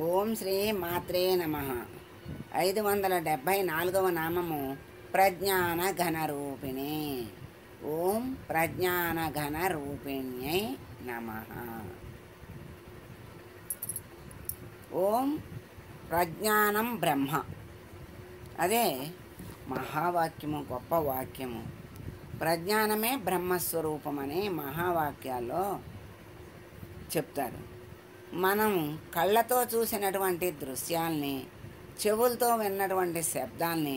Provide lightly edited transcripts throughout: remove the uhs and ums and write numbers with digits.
ఓం శ్రీ మాత్రే నమః. 574వ నామము ప్రజ్ఞాన ఘన రూపిణి. ఓం ప్రజ్ఞాన ఘన రూపిణ్యై నమః. ఓం ప్రజ్ఞానం బ్రహ్మ. అదే మహావాక్యము, గొప్ప వాక్యము. ప్రజ్ఞానమే బ్రహ్మస్వరూపమని మహావాక్యాల్లో చెప్తారు. మనం కళ్ళతో చూసినటువంటి దృశ్యాల్ని, చెవులతో విన్నటువంటి శబ్దాల్ని,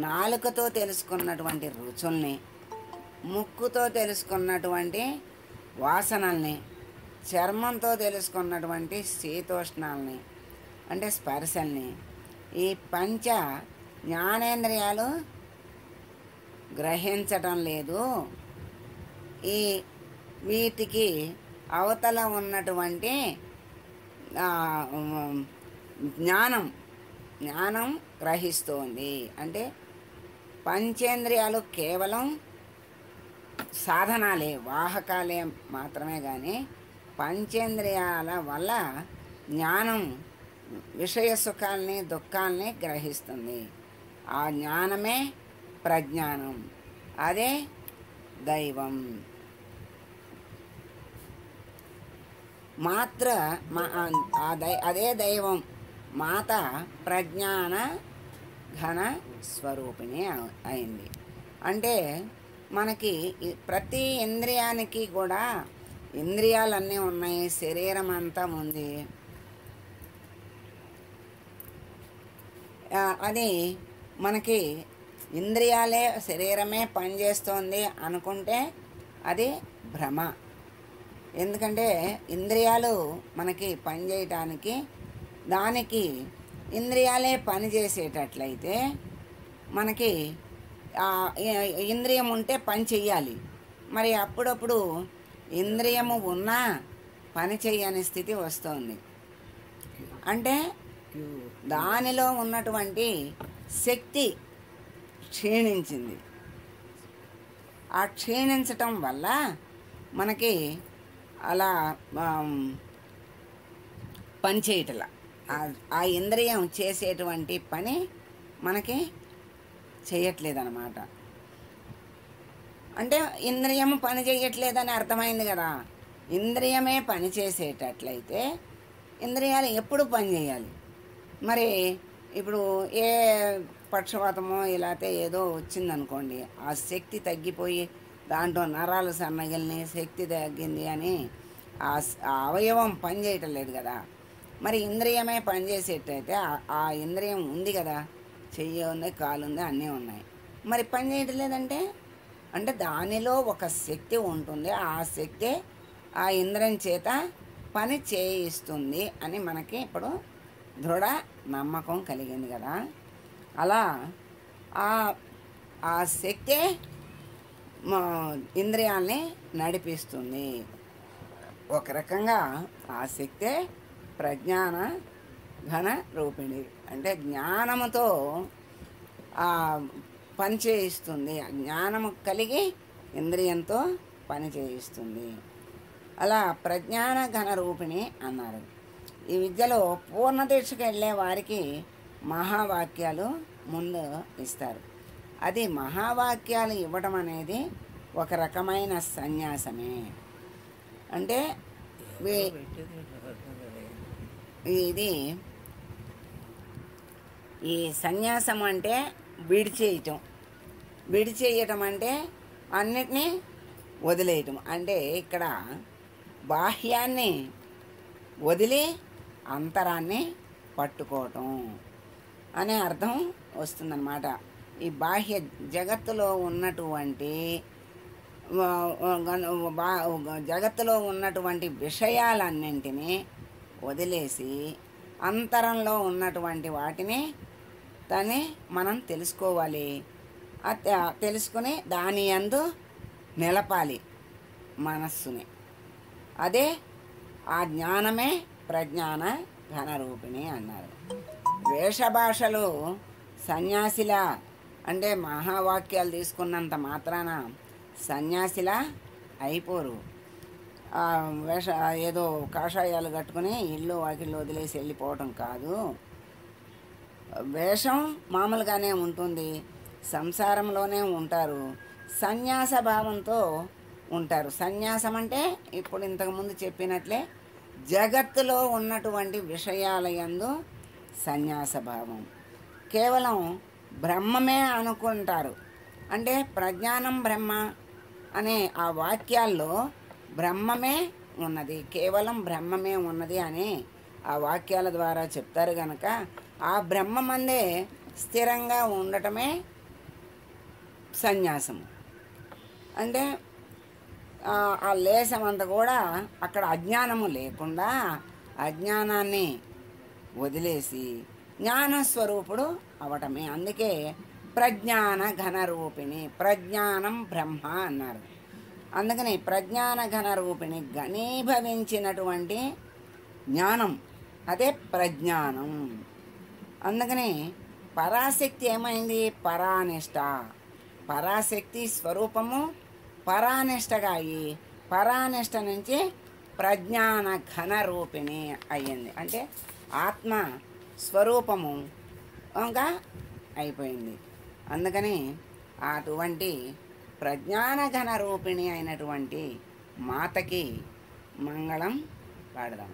నాలుకతో తెలుసుకున్నటువంటి రుచుల్ని, ముక్కుతో తెలుసుకున్నటువంటి వాసనల్ని, చర్మంతో తెలుసుకున్నటువంటి శీతోష్ణాలని అంటే స్పర్శల్ని, ఈ పంచ జ్ఞానేంద్రియాలు గ్రహించటం లేదు. వీటికి అవతల ఉన్నటువంటి జ్ఞానం గ్రహిస్తోంది. అంటే పంచేంద్రియాలు కేవలం సాధనాలే, వాహకాలే మాత్రమే. కానీ పంచేంద్రియాల వల్ల జ్ఞానం విషయ సుఖాల్ని, దుఃఖాల్ని గ్రహిస్తుంది. ఆ జ్ఞానమే ప్రజ్ఞానం. అదే దైవం. అదే దైవం. మాత ప్రజ్ఞాన ఘన స్వరూపిణి అయింది. అంటే మనకి ప్రతి ఇంద్రియానికి కూడా ఇంద్రియాలన్నీ ఉన్నాయి, శరీరం అంతా ఉంది. అది మనకి ఇంద్రియాలే, శరీరమే పనిచేస్తోంది అనుకుంటే అది భ్రమ. ఎందుకంటే ఇంద్రియాలు మనకి పనిచేయటానికి, దానికి ఇంద్రియాలే పనిచేసేటట్లయితే మనకి ఇంద్రియం ఉంటే పని చెయ్యాలి. మరి అప్పుడప్పుడు ఇంద్రియము ఉన్నా పని చెయ్యని స్థితి వస్తుంది. అంటే దానిలో ఉన్నటువంటి శక్తి క్షీణించింది. ఆ క్షీణించటం వల్ల మనకి అలా పని చేయటలా, ఆ ఇంద్రియం చేసేటువంటి పని మనకి చేయట్లేదన్నమాట. అంటే ఇంద్రియము పని చేయట్లేదని అర్థమైంది కదా. ఇంద్రియమే పని చేసేటట్లయితే ఇంద్రియాలు ఎప్పుడు పని చేయాలి? మరి ఇప్పుడు ఏ పక్షవాతమో ఇలాతే ఏదో వచ్చిందనుకోండి, ఆ శక్తి తగ్గిపోయి దాంట్లో నరాలు సన్నగిల్ని, శక్తి తగ్గింది అని ఆ అవయవం పనిచేయటం లేదు కదా. మరి ఇంద్రియమే పనిచేసేటైతే ఆ ఇంద్రియం ఉంది కదా, చెయ్యి ఉంది, కాలు ఉంది, అన్నీ ఉన్నాయి. మరి పని చేయటం లేదంటే అంటే దానిలో ఒక శక్తి ఉంటుంది. ఆ శక్తి ఆ ఇంద్రియం చేత పని చేయిస్తుంది అని మనకి ఇప్పుడు దృఢ నమ్మకం కలిగింది కదా. అలా ఆ శక్తే ఇంద్రియాల్ని నడిపిస్తుంది. ఒక రకంగా ఆ శక్తే ప్రజ్ఞాన ఘన రూపిణి. అంటే జ్ఞానముతో పని చేయిస్తుంది. జ్ఞానము కలిగి ఇంద్రియంతో పని చేయిస్తుంది. అలా ప్రజ్ఞాన ఘన రూపిణి అన్నారు. ఈ విద్యలో పూర్ణదీక్షకు వెళ్ళే వారికి మహావాక్యాలు ముందు ఇస్తారు. అది మహావాక్యాలు ఇవ్వడం అనేది ఒక రకమైన సన్యాసమే. అంటే ఇది ఈ సన్యాసం అంటే విడిచేయటం అంటే అన్నిటినీ వదిలేయటం. అంటే ఇక్కడ బాహ్యాన్ని వదిలి అంతరాన్ని పట్టుకోవటం అనే అర్థం వస్తుందన్నమాట. ఈ బాహ్య జగత్తులో ఉన్నటువంటి విషయాలన్నింటినీ వదిలేసి అంతరంలో ఉన్నటువంటి వాటిని మనం తెలుసుకోవాలి. తెలుసుకుని దాని యందు నిలపాలి మనస్సుని. అదే ఆ జ్ఞానమే ప్రజ్ఞాన ఘనరూపిణి అన్నారు. వేషభాషలు సన్యాసిలా అంటే మహావాక్యాలు తీసుకున్నంత మాత్రాన సన్యాసిలా అయిపోరు. ఆ ఏదో కాషాయాలు కట్టుకుని ఇల్లు వాకిళ్ళు వదిలేసి వెళ్ళిపోవటం కాదు. వేషం మామూలుగానే ఉంటుంది, సంసారంలోనే ఉంటారు, సన్యాస భావంతో ఉంటారు. సన్యాసం అంటే ఇప్పుడు ఇంతకుముందు చెప్పినట్లే జగత్తులో ఉన్నటువంటి విషయాల యందు సన్యాస భావం. కేవలం బ్రహ్మమే అనుకుంటారు. అంటే ప్రజ్ఞానం బ్రహ్మ అనే ఆ వాక్యాల్లో బ్రహ్మమే ఉన్నది, కేవలం బ్రహ్మమే ఉన్నది అని ఆ వాక్యాల ద్వారా చెప్తారు కనుక ఆ బ్రహ్మమందే స్థిరంగా ఉండటమే సన్యాసము. అంటే ఆ లేశం అంతా కూడా అక్కడ అజ్ఞానము లేకుండా అజ్ఞానాన్ని వదిలేసి జ్ఞానస్వరూపుడు అవటమే. అందుకే ప్రజ్ఞాన ఘనరూపిణి, ప్రజ్ఞానం బ్రహ్మ అన్నారు. అందుకని ప్రజ్ఞాన ఘనరూపిణి, ఘనీభవించినటువంటి జ్ఞానం, అదే ప్రజ్ఞానం. అందుకని పరాశక్తి ఏమైంది? పరానిష్ట. పరాశక్తి స్వరూపము పరానిష్టగా అయ్యి పరానిష్ట నుంచి ప్రజ్ఞాన ఘన రూపిణి అయ్యింది. అంటే ఆత్మ స్వరూపము ఇంకా అయిపోయింది. అందుకని అటువంటి ప్రజ్ఞాన ఘన రూపిణి అయినటువంటి మాతకి మంగళం పాడదాం.